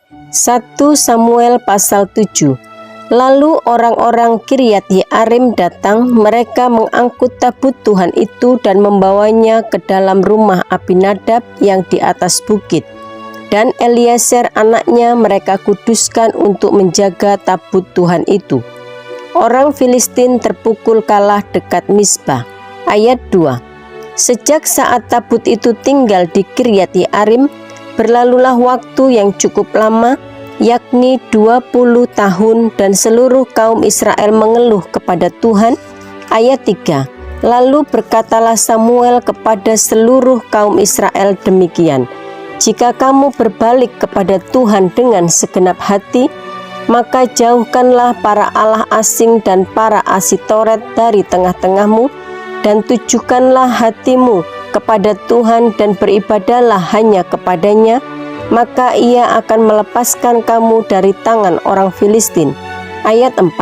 1 Samuel pasal 7. Lalu orang-orang Kiryat Yearim datang, mereka mengangkut tabut Tuhan itu dan membawanya ke dalam rumah Abinadab yang di atas bukit. Dan Eliezer anaknya mereka kuduskan untuk menjaga tabut Tuhan itu. Orang Filistin terpukul kalah dekat Mispa. Ayat 2. Sejak saat tabut itu tinggal di Kiryat Yearim, berlalulah waktu yang cukup lama, yakni 20 tahun, dan seluruh kaum Israel mengeluh kepada Tuhan. Ayat 3. Lalu berkatalah Samuel kepada seluruh kaum Israel demikian, jika kamu berbalik kepada Tuhan dengan segenap hati, maka jauhkanlah para allah asing dan para Asitoret dari tengah-tengahmu, dan tujukanlah hatimu kepada Tuhan dan beribadahlah hanya kepadanya, maka ia akan melepaskan kamu dari tangan orang Filistin. Ayat 4.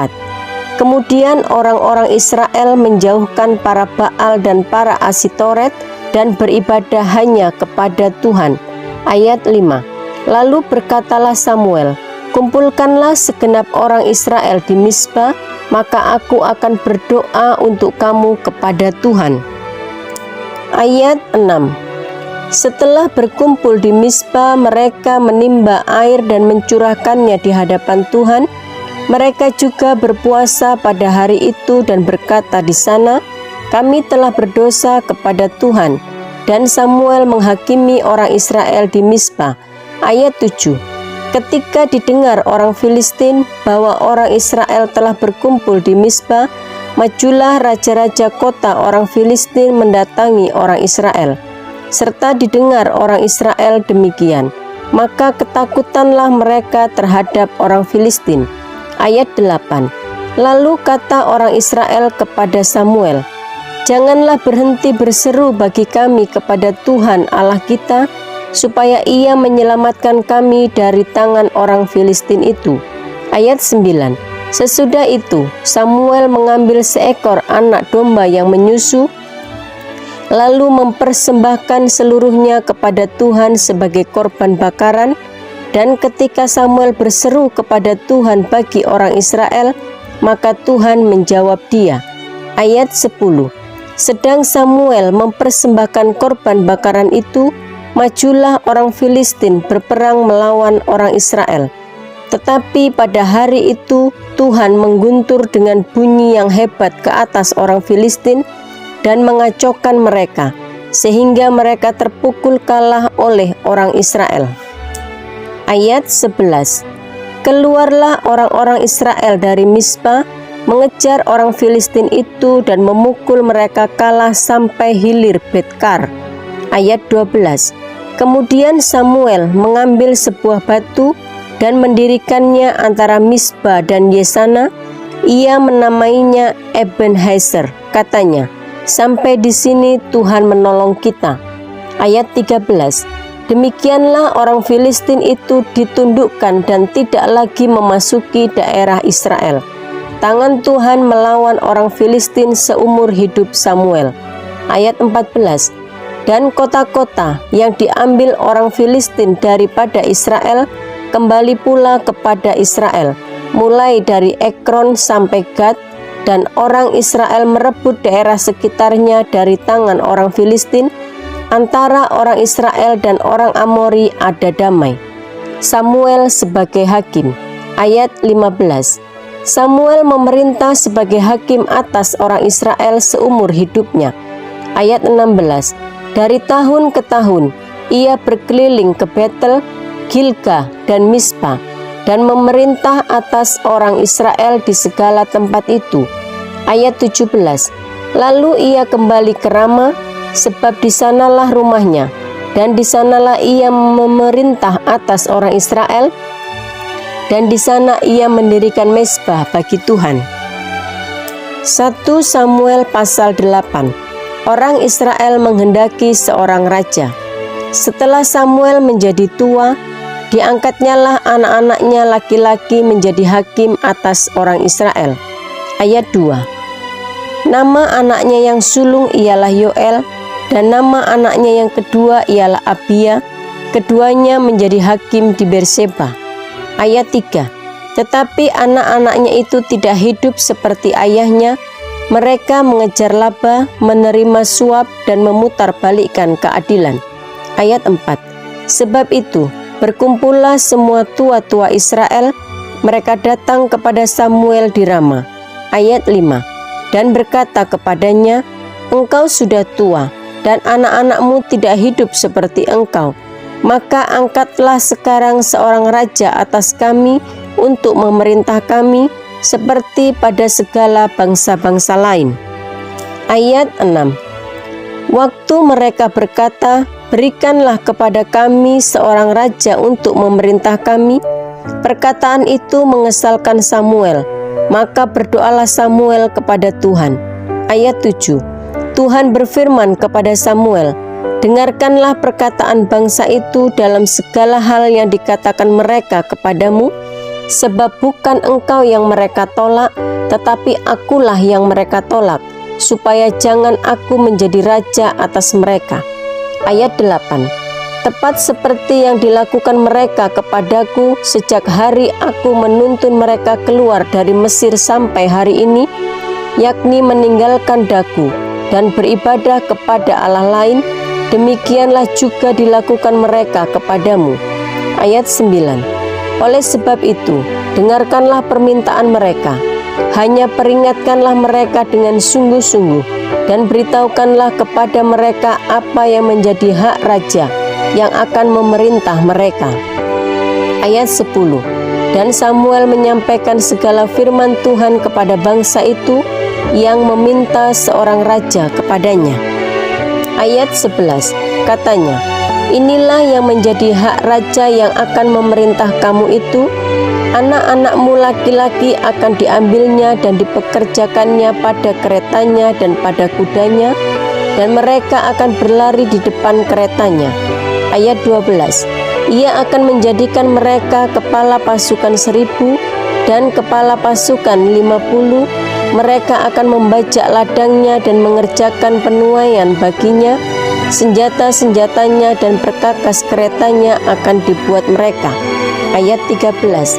Kemudian orang-orang Israel menjauhkan para Baal dan para Asitoret dan beribadah hanya kepada Tuhan. Ayat 5. Lalu berkatalah Samuel, kumpulkanlah segenap orang Israel di Mispa, maka aku akan berdoa untuk kamu kepada Tuhan. Ayat 6. Setelah berkumpul di Mispa, mereka menimba air dan mencurahkannya di hadapan Tuhan. Mereka juga berpuasa pada hari itu dan berkata di sana, kami telah berdosa kepada Tuhan. Dan Samuel menghakimi orang Israel di Mispa. Ayat 7. Ketika didengar orang Filistin bahwa orang Israel telah berkumpul di Mispa, majulah raja-raja kota orang Filistin mendatangi orang Israel. Serta didengar orang Israel demikian, maka ketakutanlah mereka terhadap orang Filistin. Ayat 8. Lalu kata orang Israel kepada Samuel, janganlah berhenti berseru bagi kami kepada Tuhan Allah kita, supaya ia menyelamatkan kami dari tangan orang Filistin itu. Ayat 9. Sesudah itu Samuel mengambil seekor anak domba yang menyusu, lalu mempersembahkan seluruhnya kepada Tuhan sebagai korban bakaran. Dan ketika Samuel berseru kepada Tuhan bagi orang Israel, maka Tuhan menjawab dia. Ayat 10. Sedang Samuel mempersembahkan korban bakaran itu, majulah orang Filistin berperang melawan orang Israel. Tetapi pada hari itu Tuhan mengguntur dengan bunyi yang hebat ke atas orang Filistin dan mengacaukan mereka, sehingga mereka terpukul kalah oleh orang Israel. Ayat 11. Keluarlah orang-orang Israel dari Mispa, mengejar orang Filistin itu dan memukul mereka kalah sampai hilir Betkar. Ayat 12. Kemudian Samuel mengambil sebuah batu dan mendirikannya antara Mispa dan Yesana. Ia menamainya Ebenhazer. Katanya, sampai di sini Tuhan menolong kita. Ayat 13. Demikianlah orang Filistin itu ditundukkan dan tidak lagi memasuki daerah Israel. Tangan Tuhan melawan orang Filistin seumur hidup Samuel. Ayat 14. Dan kota-kota yang diambil orang Filistin daripada Israel kembali pula kepada Israel, mulai dari Ekron sampai Gad, dan orang Israel merebut daerah sekitarnya dari tangan orang Filistin. Antara orang Israel dan orang Amori ada damai. Samuel sebagai hakim. Ayat 15. Samuel memerintah sebagai hakim atas orang Israel seumur hidupnya. Ayat 16. Dari tahun ke tahun ia berkeliling ke Betel, Gilgal dan Mispa, dan memerintah atas orang Israel di segala tempat itu. Ayat 17. Lalu ia kembali ke Rama, sebab di sanalah rumahnya, dan di sanalah ia memerintah atas orang Israel, dan di sana ia mendirikan mezbah bagi Tuhan. 1 Samuel pasal 8. Orang Israel menghendaki seorang raja. Setelah Samuel menjadi tua, diangkatnyalah anak-anaknya laki-laki menjadi hakim atas orang Israel. Ayat 2. Nama anaknya yang sulung ialah Yoel, dan nama anaknya yang kedua ialah Abia. Keduanya menjadi hakim di Berseba. Ayat 3. Tetapi anak-anaknya itu tidak hidup seperti ayahnya. Mereka mengejar laba, menerima suap, dan memutarbalikkan keadilan. Ayat 4. Sebab itu, berkumpullah semua tua-tua Israel. Mereka datang kepada Samuel di Rama. Ayat 5. Dan berkata kepadanya, engkau sudah tua, dan anak-anakmu tidak hidup seperti engkau. Maka angkatlah sekarang seorang raja atas kami untuk memerintah kami seperti pada segala bangsa-bangsa lain. Ayat 6. Waktu mereka berkata, berikanlah kepada kami seorang raja untuk memerintah kami, perkataan itu mengesalkan Samuel. Maka berdoalah Samuel kepada Tuhan. Ayat 7. Tuhan berfirman kepada Samuel, dengarkanlah perkataan bangsa itu dalam segala hal yang dikatakan mereka kepadamu, sebab bukan engkau yang mereka tolak, tetapi akulah yang mereka tolak, supaya jangan aku menjadi raja atas mereka. Ayat 8. Tepat seperti yang dilakukan mereka kepadaku sejak hari aku menuntun mereka keluar dari Mesir sampai hari ini, yakni meninggalkan daku dan beribadah kepada Allah lain, demikianlah juga dilakukan mereka kepadamu. Ayat 9. Oleh sebab itu, dengarkanlah permintaan mereka. Hanya peringatkanlah mereka dengan sungguh-sungguh, dan beritahukanlah kepada mereka apa yang menjadi hak raja yang akan memerintah mereka. Ayat 10. Dan Samuel menyampaikan segala firman Tuhan kepada bangsa itu yang meminta seorang raja kepadanya. Ayat 11. Katanya, inilah yang menjadi hak raja yang akan memerintah kamu itu. Anak-anakmu laki-laki akan diambilnya dan dipekerjakannya pada keretanya dan pada kudanya, dan mereka akan berlari di depan keretanya. Ayat 12. Ia akan menjadikan mereka kepala pasukan 1.000 dan kepala pasukan 50. Mereka akan membajak ladangnya dan mengerjakan penuaian baginya. Senjata-senjatanya dan perkakas keretanya akan dibuat mereka. Ayat 13.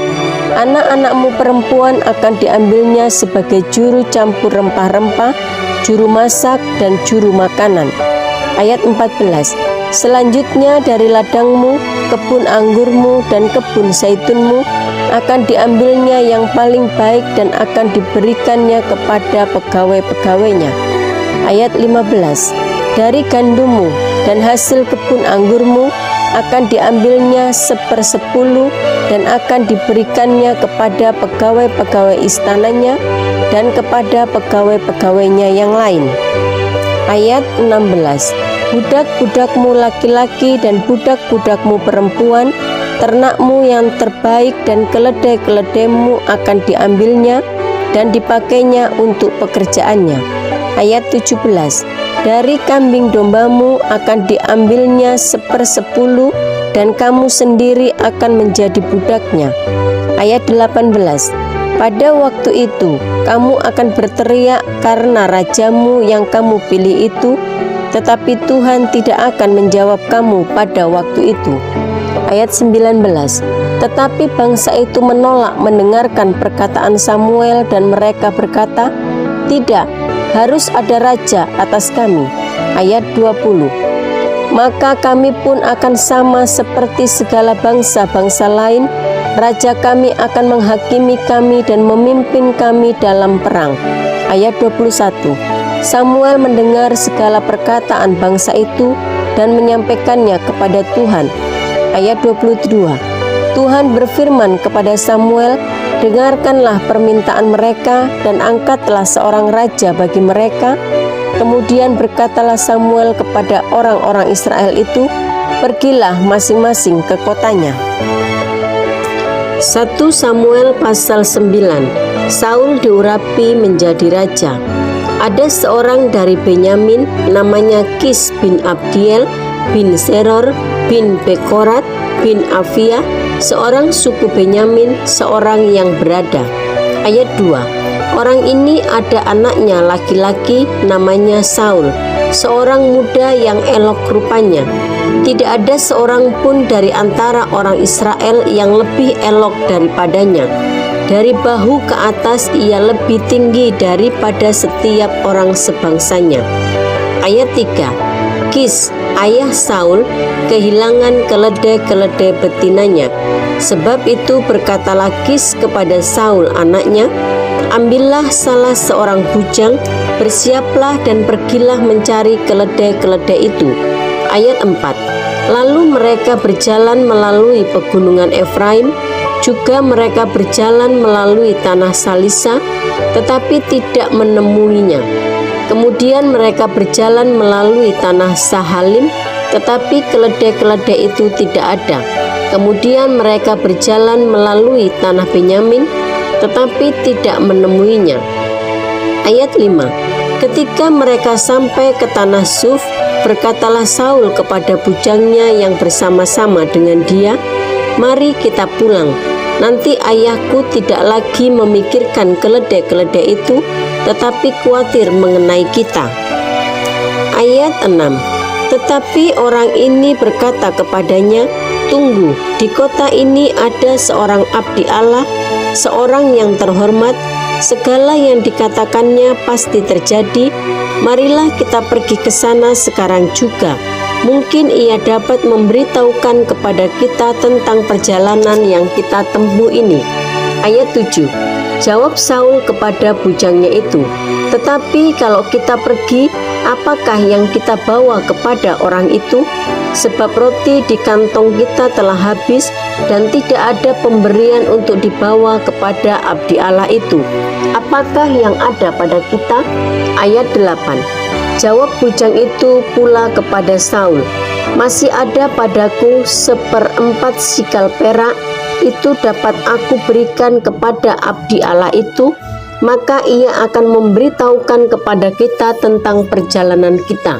Anak-anakmu perempuan akan diambilnya sebagai juru campur rempah-rempah, juru masak, dan juru makanan. Ayat 14. Selanjutnya dari ladangmu, kebun anggurmu, dan kebun zaitunmu akan diambilnya yang paling baik dan akan diberikannya kepada pegawai-pegawainya. Ayat 15. Dari gandummu dan hasil kebun anggurmu akan diambilnya 1/10 dan akan diberikannya kepada pegawai-pegawai istananya dan kepada pegawai-pegawainya yang lain. Ayat 16. Budak-budakmu laki-laki dan budak-budakmu perempuan, ternakmu yang terbaik dan keledai-keledaimu akan diambilnya dan dipakainya untuk pekerjaannya. Ayat 17. Dari kambing dombamu akan diambilnya 1/10 dan kamu sendiri akan menjadi budaknya. Ayat 18. Pada waktu itu kamu akan berteriak karena rajamu yang kamu pilih itu, tetapi Tuhan tidak akan menjawab kamu pada waktu itu. Ayat 19. Tetapi bangsa itu menolak mendengarkan perkataan Samuel dan mereka berkata, tidak, harus ada raja atas kami. Ayat 20. Maka kami pun akan sama seperti segala bangsa-bangsa lain. Raja kami akan menghakimi kami dan memimpin kami dalam perang. Ayat 21. Samuel mendengar segala perkataan bangsa itu dan menyampaikannya kepada Tuhan. Ayat 22. Tuhan berfirman kepada Samuel, dengarkanlah permintaan mereka dan angkatlah seorang raja bagi mereka. Kemudian berkatalah Samuel kepada orang-orang Israel itu, pergilah masing-masing ke kotanya. 1 Samuel pasal 9. Saul diurapi menjadi raja. Ada seorang dari Benyamin namanya Kis bin Abdiel bin Seror bin Bekorat bin Avia, seorang suku Benyamin, seorang yang berada. Ayat 2. Orang ini ada anaknya laki-laki namanya Saul, seorang muda yang elok rupanya. Tidak ada seorang pun dari antara orang Israel yang lebih elok daripadanya. Dari bahu ke atas ia lebih tinggi daripada setiap orang sebangsanya. Ayat 3. Kis, ayah Saul, kehilangan keledai-keledai betinanya. Sebab itu berkatalah Kis kepada Saul anaknya, ambillah salah seorang bujang, bersiaplah dan pergilah mencari keledai-keledai itu. Ayat 4. Lalu mereka berjalan melalui pegunungan Efraim, juga mereka berjalan melalui tanah Salisa, tetapi tidak menemuinya. Kemudian mereka berjalan melalui tanah Sahalim, tetapi keledai-keledai itu tidak ada. Kemudian mereka berjalan melalui tanah Benyamin, tetapi tidak menemuinya. Ayat 5. Ketika mereka sampai ke tanah Suf, berkatalah Saul kepada bujangnya yang bersama-sama dengan dia, mari kita pulang. Nanti ayahku tidak lagi memikirkan keledai-keledai itu, tetapi khawatir mengenai kita. Ayat 6. Tetapi orang ini berkata kepadanya, tunggu, di kota ini ada seorang abdi Allah, seorang yang terhormat, segala yang dikatakannya pasti terjadi. Marilah kita pergi ke sana sekarang juga. Mungkin ia dapat memberitahukan kepada kita tentang perjalanan yang kita tempuh ini. Ayat 7. Jawab Saul kepada bujangnya itu, tetapi kalau kita pergi, apakah yang kita bawa kepada orang itu? Sebab roti di kantong kita telah habis dan tidak ada pemberian untuk dibawa kepada abdi Allah itu. Apakah yang ada pada kita? Ayat 8. Jawab bujang itu pula kepada Saul, masih ada padaku 1/4 sikal perak, itu dapat aku berikan kepada abdi Allah itu, maka ia akan memberitahukan kepada kita tentang perjalanan kita.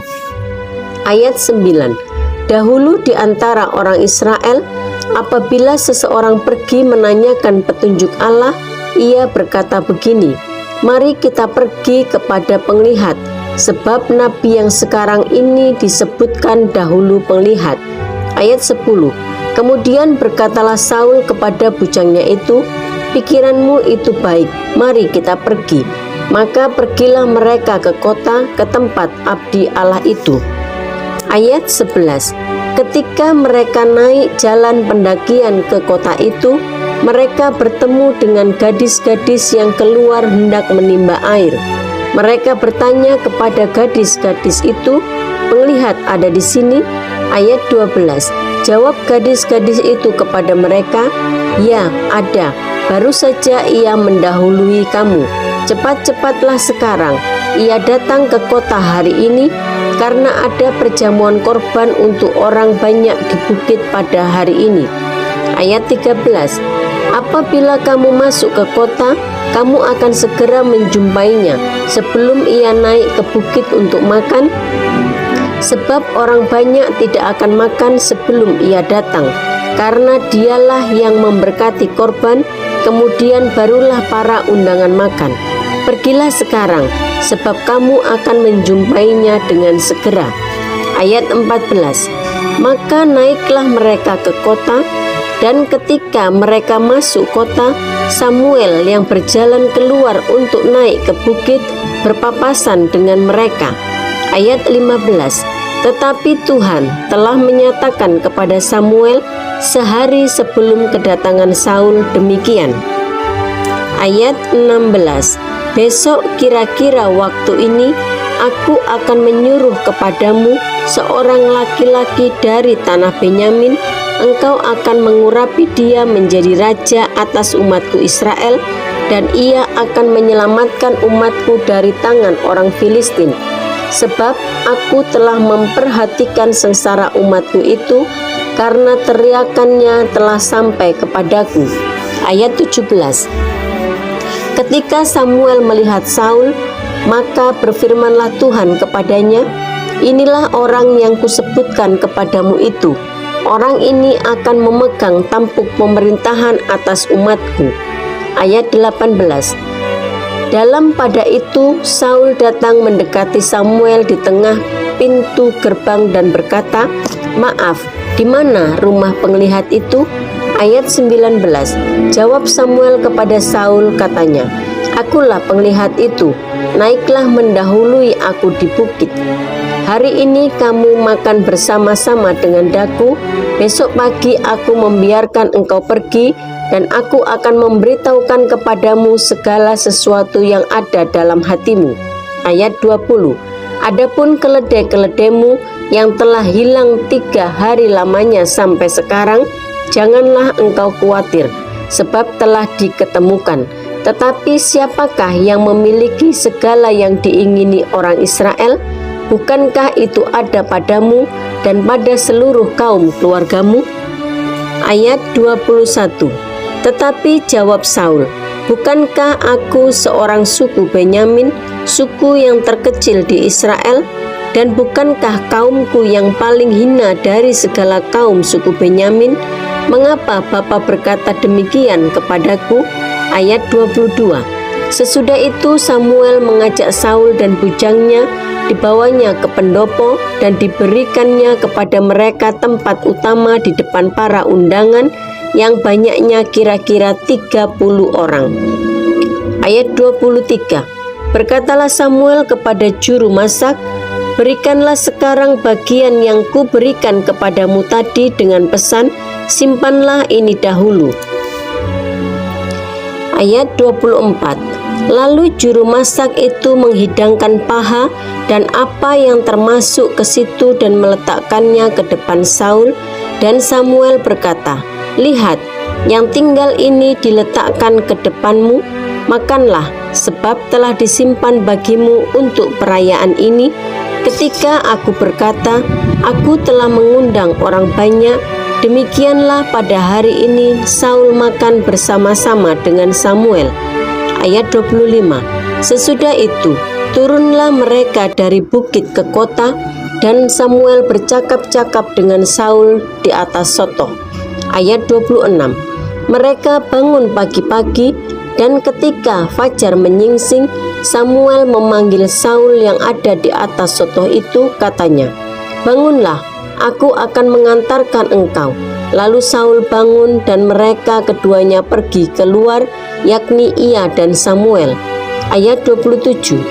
Ayat 9. Dahulu di antara orang Israel, apabila seseorang pergi menanyakan petunjuk Allah, ia berkata begini, mari kita pergi kepada penglihat, sebab nabi yang sekarang ini disebutkan dahulu penglihat. Ayat 10. Kemudian berkatalah Saul kepada bujangnya itu, pikiranmu itu baik, mari kita pergi. Maka pergilah mereka ke kota, ke tempat abdi Allah itu. Ayat 11. Ketika mereka naik jalan pendakian ke kota itu, mereka bertemu dengan gadis-gadis yang keluar hendak menimba air. Mereka bertanya kepada gadis-gadis itu, penglihat ada di sini? Ayat 12. Jawab gadis-gadis itu kepada mereka, ya ada, baru saja ia mendahului kamu. Cepat-cepatlah sekarang, ia datang ke kota hari ini, karena ada perjamuan korban untuk orang banyak di bukit pada hari ini. Ayat 13. Apabila kamu masuk ke kota, kamu akan segera menjumpainya sebelum ia naik ke bukit untuk makan, sebab orang banyak tidak akan makan sebelum ia datang, karena dialah yang memberkati korban, kemudian barulah para undangan makan. Pergilah sekarang, sebab kamu akan menjumpainya dengan segera. Ayat 14. Maka naiklah mereka ke kota, dan ketika mereka masuk kota, Samuel yang berjalan keluar untuk naik ke bukit berpapasan dengan mereka. Ayat 15. Tetapi Tuhan telah menyatakan kepada Samuel sehari sebelum kedatangan Saul demikian. Ayat 16. Besok kira-kira waktu ini aku akan menyuruh kepadamu seorang laki-laki dari tanah Benyamin. Engkau akan mengurapi dia menjadi raja atas umatku Israel, dan ia akan menyelamatkan umatku dari tangan orang Filistin. Sebab aku telah memperhatikan sengsara umatku itu, karena teriakannya telah sampai kepadaku. Ayat 17. Ketika Samuel melihat Saul, maka berfirmanlah Tuhan kepadanya, inilah orang yang kusebutkan kepadamu itu. Orang ini akan memegang tampuk pemerintahan atas umatku. Ayat 18. Dalam pada itu Saul datang mendekati Samuel di tengah pintu gerbang dan berkata, Maaf, di mana rumah penglihat itu? Ayat 19. Jawab Samuel kepada Saul, katanya, "Akulah penglihat itu, naiklah mendahului aku di bukit. Hari ini kamu makan bersama-sama dengan daku, besok pagi aku membiarkan engkau pergi, dan aku akan memberitahukan kepadamu segala sesuatu yang ada dalam hatimu." Ayat 20. Adapun keledai-keledaimu yang telah hilang 3 hari lamanya sampai sekarang, janganlah engkau khawatir, sebab telah diketemukan. Tetapi siapakah yang memiliki segala yang diingini orang Israel? Bukankah itu ada padamu dan pada seluruh kaum keluargamu? Ayat 21. Tetapi jawab Saul, "Bukankah aku seorang suku Benyamin, suku yang terkecil di Israel? Dan bukankah kaumku yang paling hina dari segala kaum suku Benyamin? Mengapa Bapa berkata demikian kepadaku?" Ayat 22. Sesudah itu Samuel mengajak Saul dan bujangnya, dibawanya ke pendopo dan diberikannya kepada mereka tempat utama di depan para undangan yang banyaknya kira-kira 30 orang. Ayat 23. Berkatalah Samuel kepada juru masak, "Berikanlah sekarang bagian yang kuberikan kepadamu tadi dengan pesan, simpanlah ini dahulu." Ayat 24. Lalu juru masak itu menghidangkan paha dan apa yang termasuk ke situ dan meletakkannya ke depan Saul, dan Samuel berkata, "Lihat, yang tinggal ini diletakkan ke depanmu, makanlah, sebab telah disimpan bagimu untuk perayaan ini. Ketika aku berkata, aku telah mengundang orang banyak, demikianlah pada hari ini Saul makan bersama-sama dengan Samuel." Ayat 25. Sesudah itu, turunlah mereka dari bukit ke kota, dan Samuel bercakap-cakap dengan Saul di atas sotoh. Ayat 26. Mereka bangun pagi-pagi, dan ketika fajar menyingsing, Samuel memanggil Saul yang ada di atas sotoh itu, katanya, "Bangunlah, aku akan mengantarkan engkau." Lalu Saul bangun dan mereka keduanya pergi keluar, yakni ia dan Samuel. Ayat 27.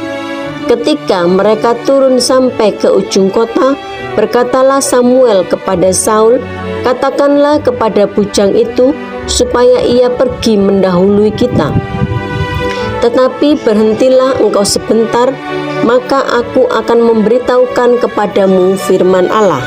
Ketika mereka turun sampai ke ujung kota, berkatalah Samuel kepada Saul, "Katakanlah kepada bujang itu supaya ia pergi mendahului kita. Tetapi berhentilah engkau sebentar, maka aku akan memberitahukan kepadamu firman Allah."